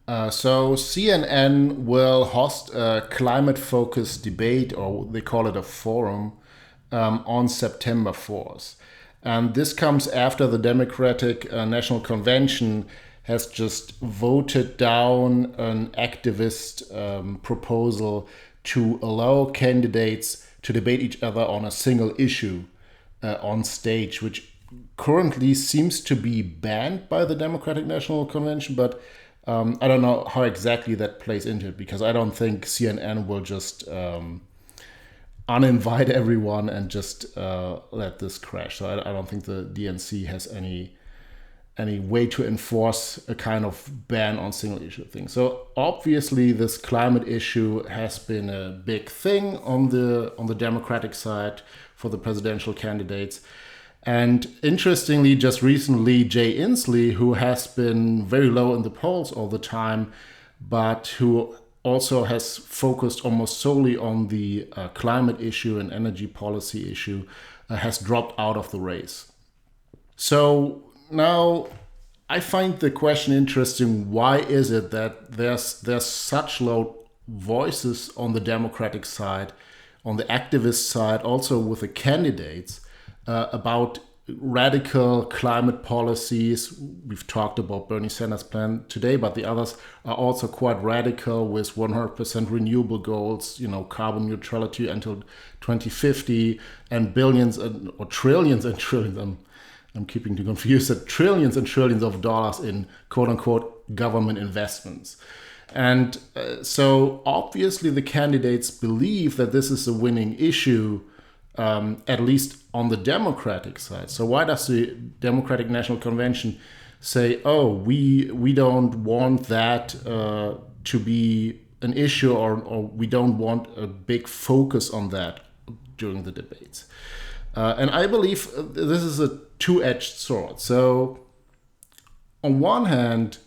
So CNN will host a climate-focused debate, or they call it a forum, on September 4th. And this comes after the Democratic National Convention has just voted down an activist proposal to allow candidates to debate each other on a single issue on stage, which currently seems to be banned by the Democratic National Convention, but I don't know how exactly that plays into it because I don't think CNN will just uninvite everyone and just let this crash. So I don't think the DNC has any way to enforce a kind of ban on single issue thing. So obviously this climate issue has been a big thing on the Democratic side for the presidential candidates. And interestingly, just recently, Jay Inslee, who has been very low in the polls all the time, but who also has focused almost solely on the climate issue and energy policy issue, has dropped out of the race. So now I find the question interesting. Why is it that there's such low voices on the Democratic side, on the activist side, also with the candidates, about radical climate policies? We've talked about Bernie Sanders' plan today, but the others are also quite radical with 100% renewable goals, carbon neutrality until 2050, and billions or trillions and trillions. I'm keeping too confused. Trillions and trillions of dollars in quote unquote government investments. And so obviously the candidates believe that this is a winning issue, at least on the Democratic side. So why does the Democratic National Convention say, oh, we don't want that to be an issue, or we don't want a big focus on that during the debates? And I believe this is a two-edged sword. So on one hand,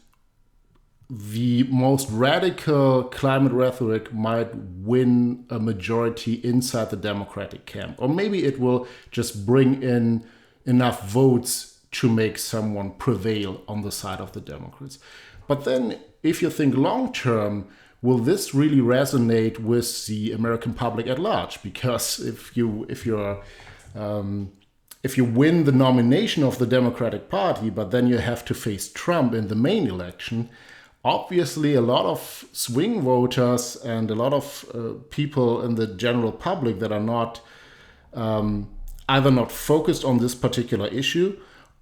the most radical climate rhetoric might win a majority inside the Democratic camp. Or maybe it will just bring in enough votes to make someone prevail on the side of the Democrats. But then, if you think long term, will this really resonate with the American public at large? Because if you win the nomination of the Democratic Party, but then you have to face Trump in the main election, obviously a lot of swing voters and a lot of people in the general public that are not either not focused on this particular issue,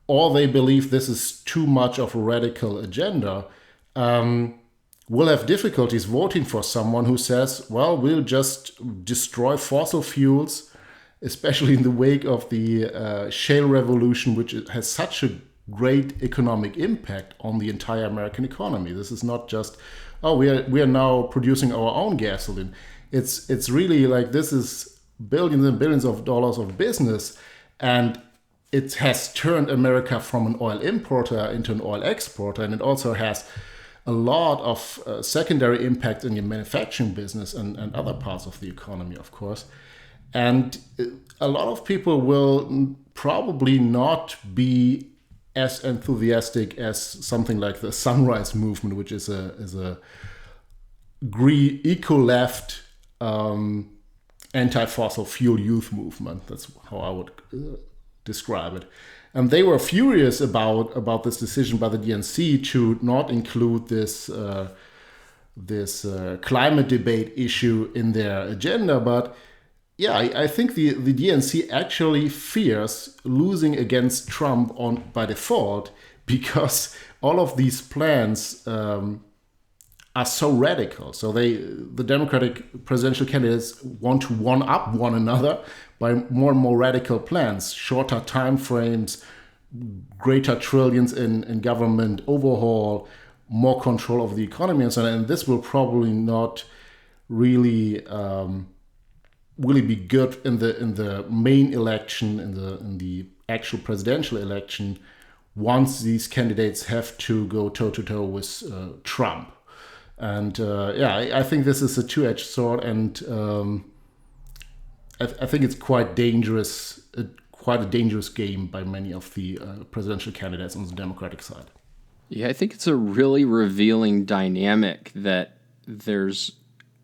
or they believe this is too much of a radical agenda, will have difficulties voting for someone who says, well, we'll just destroy fossil fuels, especially in the wake of the shale revolution, which has such a great economic impact on the entire American economy. This is not just, oh, we are now producing our own gasoline. It's really like this is billions and billions of dollars of business, and it has turned America from an oil importer into an oil exporter, and it also has a lot of secondary impact in your manufacturing business and other parts of the economy, of course. And a lot of people will probably not be as enthusiastic as something like the Sunrise Movement, which is a eco-left anti-fossil fuel youth movement. That's how I would describe it. And they were furious about this decision by the DNC to not include this climate debate issue in their agenda. But yeah, I think the DNC actually fears losing against Trump by default, because all of these plans are so radical. So the Democratic presidential candidates want to one-up one another by more and more radical plans, shorter time frames, greater trillions in government overhaul, more control of the economy, and so on. And this will probably not really be good in the main election, in the actual presidential election, once these candidates have to go toe to toe with Trump. And I think this is a two-edged sword, and I think it's quite dangerous, quite a dangerous game by many of the presidential candidates on the Democratic side. Yeah, I think it's a really revealing dynamic that there's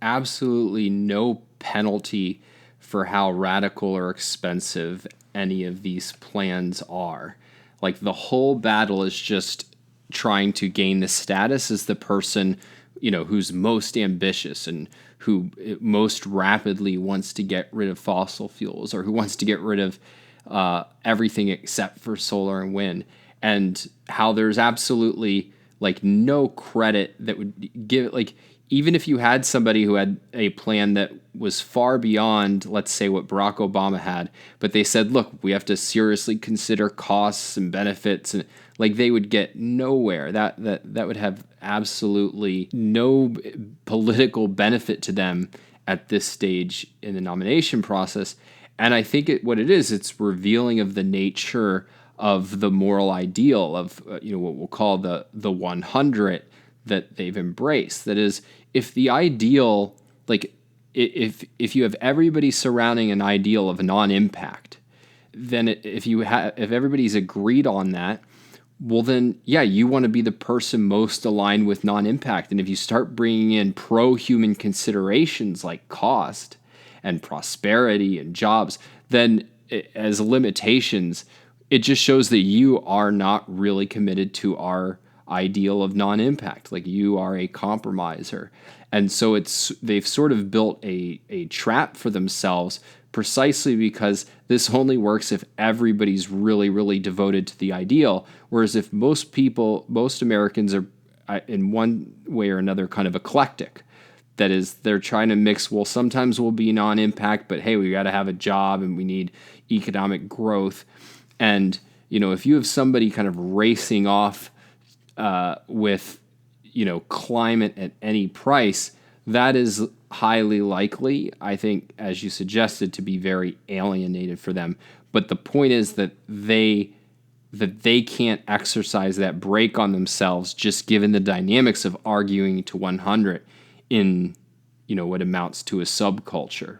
absolutely no penalty for how radical or expensive any of these plans are. Like the whole battle is just trying to gain the status as the person, who's most ambitious and who most rapidly wants to get rid of fossil fuels or who wants to get rid of everything except for solar and wind, and how there's absolutely like no credit that would give, like, even if you had somebody who had a plan that was far beyond, let's say, what Barack Obama had, but they said, look, we have to seriously consider costs and benefits, and like they would get nowhere. That would have absolutely no political benefit to them at this stage in the nomination process. And I think what it is, it's revealing of the nature of the moral ideal of what we'll call the 100 that they've embraced. That is, if the ideal, like if you have everybody surrounding an ideal of non-impact, then if everybody's agreed on that, well then yeah, you want to be the person most aligned with non-impact. And if you start bringing in pro-human considerations like cost and prosperity and jobs, then as limitations, it just shows that you are not really committed to our ideal of non-impact. Like you are a compromiser. And so they've sort of built a trap for themselves, precisely because this only works if everybody's really, really devoted to the ideal. Whereas if most Americans are in one way or another kind of eclectic, that is, they're trying to mix, well, sometimes we'll be non-impact, but hey, we got to have a job and we need economic growth. And, if you have somebody kind of racing off with, climate at any price, that is highly likely, I think, as you suggested, to be very alienated for them. But the point is that they can't exercise that break on themselves, just given the dynamics of arguing to 100 in, what amounts to a subculture.